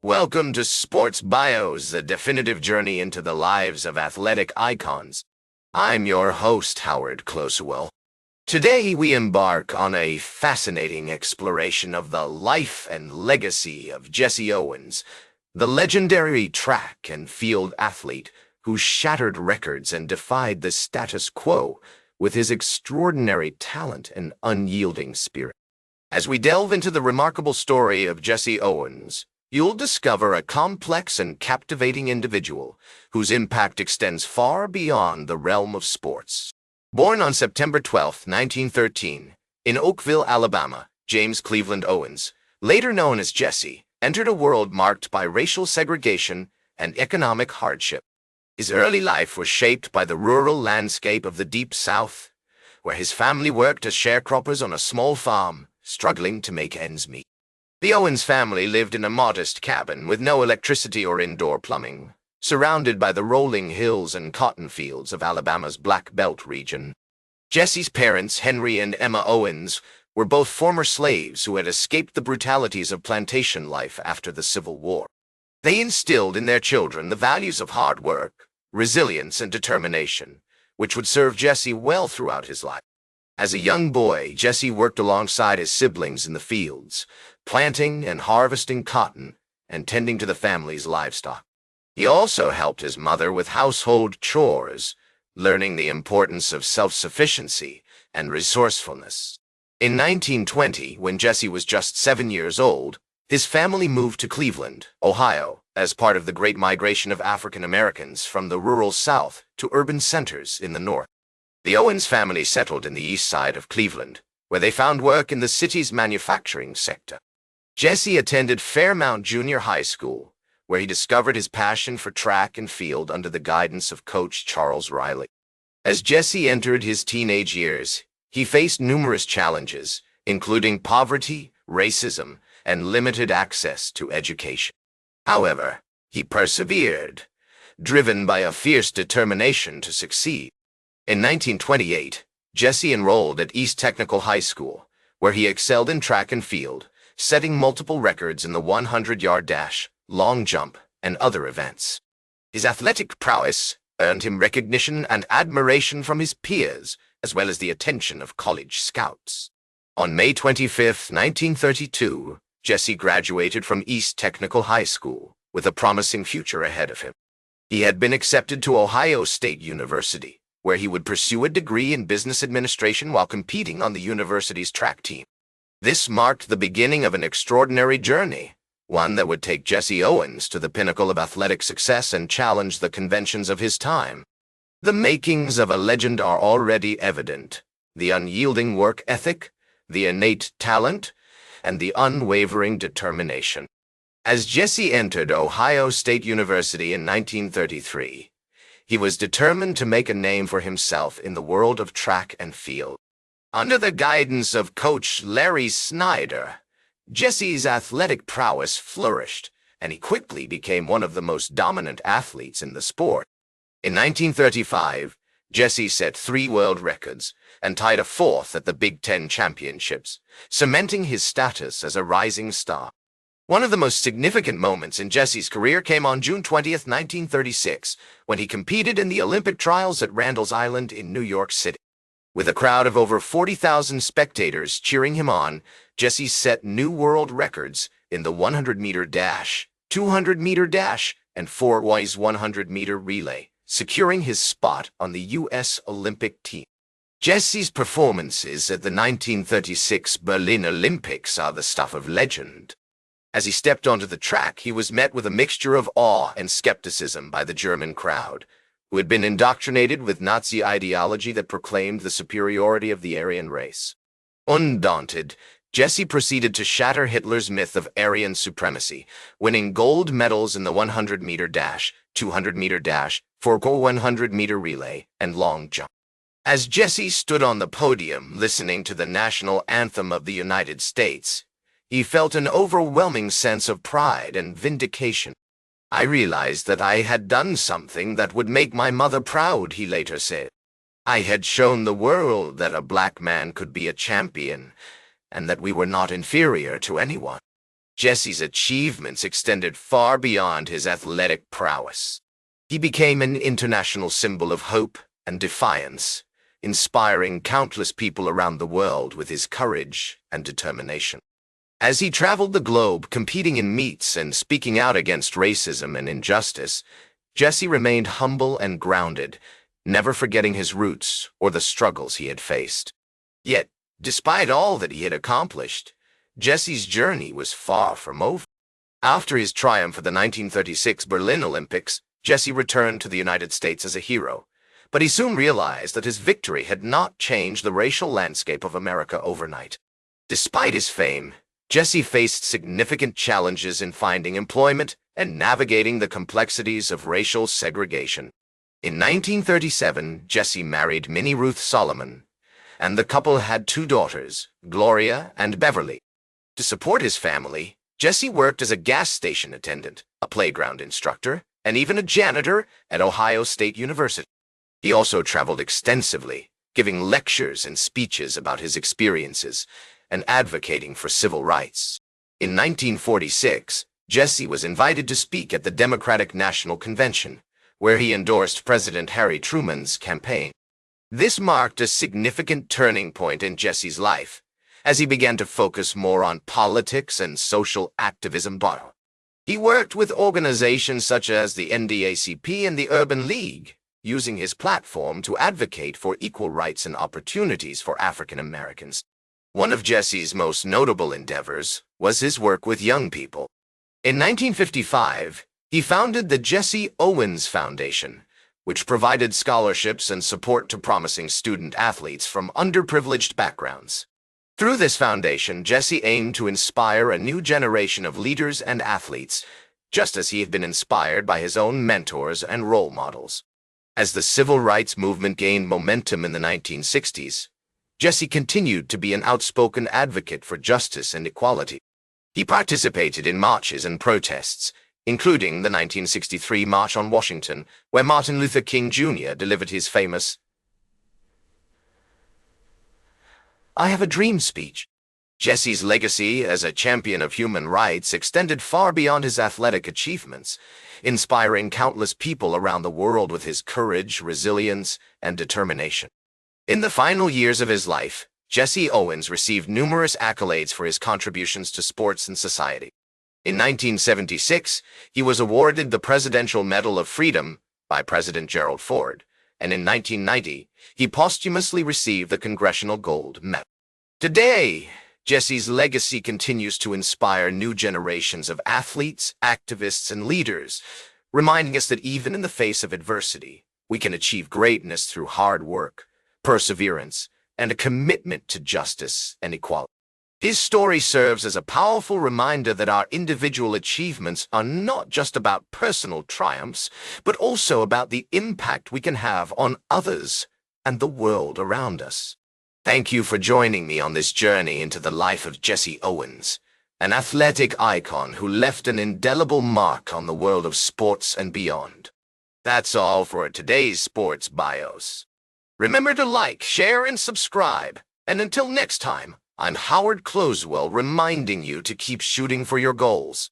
Welcome to Sports Bios, the definitive journey into the lives of athletic icons. I'm your host, Howard Closewell. Today we embark on a fascinating exploration of the life and legacy of Jesse Owens, the legendary track and field athlete who shattered records and defied the status quo with his extraordinary talent and unyielding spirit. As we delve into the remarkable story of Jesse Owens, you'll discover a complex and captivating individual whose impact extends far beyond the realm of sports. Born on September 12, 1913, in Oakville, Alabama, James Cleveland Owens, later known as Jesse, entered a world marked by racial segregation and economic hardship. His early life was shaped by the rural landscape of the Deep South, where his family worked as sharecroppers on a small farm, struggling to make ends meet. The Owens family lived in a modest cabin with no electricity or indoor plumbing, surrounded by the rolling hills and cotton fields of Alabama's Black Belt region. Jesse's parents, Henry and Emma Owens, were both former slaves who had escaped the brutalities of plantation life after the Civil War. They instilled in their children the values of hard work, resilience, and determination, which would serve Jesse well throughout his life. As a young boy, Jesse worked alongside his siblings in the fields, planting and harvesting cotton and tending to the family's livestock. He also helped his mother with household chores, learning the importance of self-sufficiency and resourcefulness. In 1920, when Jesse was just 7 years old, his family moved to Cleveland, Ohio, as part of the Great Migration of African Americans from the rural South to urban centers in the North. The Owens family settled in the east side of Cleveland, where they found work in the city's manufacturing sector. Jesse attended Fairmount Junior High School, where he discovered his passion for track and field under the guidance of Coach Charles Riley. As Jesse entered his teenage years, he faced numerous challenges, including poverty, racism, and limited access to education. However, he persevered, driven by a fierce determination to succeed. In 1928, Jesse enrolled at East Technical High School, where he excelled in track and field, setting multiple records in the 100-yard dash, long jump, and other events. His athletic prowess earned him recognition and admiration from his peers, as well as the attention of college scouts. On May 25, 1932, Jesse graduated from East Technical High School, with a promising future ahead of him. He had been accepted to Ohio State University, where he would pursue a degree in business administration while competing on the university's track team. This marked the beginning of an extraordinary journey, one that would take Jesse Owens to the pinnacle of athletic success and challenge the conventions of his time. The makings of a legend are already evident: the unyielding work ethic, the innate talent, and the unwavering determination. As Jesse entered Ohio State University in 1933, he was determined to make a name for himself in the world of track and field. Under the guidance of Coach Larry Snyder, Jesse's athletic prowess flourished, and he quickly became one of the most dominant athletes in the sport. In 1935, Jesse set 3 world records and tied a 4th at the Big Ten Championships, cementing his status as a rising star. One of the most significant moments in Jesse's career came on June 20, 1936, when he competed in the Olympic trials at Randall's Island in New York City. With a crowd of over 40,000 spectators cheering him on, Jesse set new world records in the 100-meter dash, 200-meter dash, and 4x 100-meter relay, securing his spot on the U.S. Olympic team. Jesse's performances at the 1936 Berlin Olympics are the stuff of legend. As he stepped onto the track, he was met with a mixture of awe and skepticism by the German crowd, who had been indoctrinated with Nazi ideology that proclaimed the superiority of the Aryan race. Undaunted, Jesse proceeded to shatter Hitler's myth of Aryan supremacy, winning gold medals in the 100-meter dash, 200-meter dash, 4x100-meter relay, and long jump. As Jesse stood on the podium listening to the national anthem of the United States, he felt an overwhelming sense of pride and vindication. "I realized that I had done something that would make my mother proud," he later said. "I had shown the world that a black man could be a champion, and that we were not inferior to anyone." Jesse's achievements extended far beyond his athletic prowess. He became an international symbol of hope and defiance, inspiring countless people around the world with his courage and determination. As he traveled the globe, competing in meets and speaking out against racism and injustice, Jesse remained humble and grounded, never forgetting his roots or the struggles he had faced. Yet, despite all that he had accomplished, Jesse's journey was far from over. After his triumph at the 1936 Berlin Olympics, Jesse returned to the United States as a hero, but he soon realized that his victory had not changed the racial landscape of America overnight. Despite his fame, Jesse faced significant challenges in finding employment and navigating the complexities of racial segregation. In 1937, Jesse married Minnie Ruth Solomon, and the couple had two daughters, Gloria and Beverly. To support his family, Jesse worked as a gas station attendant, a playground instructor, and even a janitor at Ohio State University. He also traveled extensively, giving lectures and speeches about his experiences and advocating for civil rights. In 1946, Jesse was invited to speak at the Democratic National Convention, where he endorsed President Harry Truman's campaign. This marked a significant turning point in Jesse's life, as he began to focus more on politics and social activism. He worked with organizations such as the NAACP and the Urban League, using his platform to advocate for equal rights and opportunities for African Americans. One of Jesse's most notable endeavors was his work with young people. In 1955, he founded the Jesse Owens Foundation, which provided scholarships and support to promising student athletes from underprivileged backgrounds. Through this foundation, Jesse aimed to inspire a new generation of leaders and athletes, just as he had been inspired by his own mentors and role models. As the civil rights movement gained momentum in the 1960s, Jesse continued to be an outspoken advocate for justice and equality. He participated in marches and protests, including the 1963 March on Washington, where Martin Luther King Jr. delivered his famous "I Have a Dream" speech. Jesse's legacy as a champion of human rights extended far beyond his athletic achievements, inspiring countless people around the world with his courage, resilience, and determination. In the final years of his life, Jesse Owens received numerous accolades for his contributions to sports and society. In 1976, he was awarded the Presidential Medal of Freedom by President Gerald Ford, and in 1990, he posthumously received the Congressional Gold Medal. Today, Jesse's legacy continues to inspire new generations of athletes, activists, and leaders, reminding us that even in the face of adversity, we can achieve greatness through hard work, perseverance, and a commitment to justice and equality. His story serves as a powerful reminder that our individual achievements are not just about personal triumphs, but also about the impact we can have on others and the world around us. Thank you for joining me on this journey into the life of Jesse Owens, an athletic icon who left an indelible mark on the world of sports and beyond. That's all for today's Sports Bios. Remember to like, share, and subscribe. And until next time, I'm Howard Closewell reminding you to keep shooting for your goals.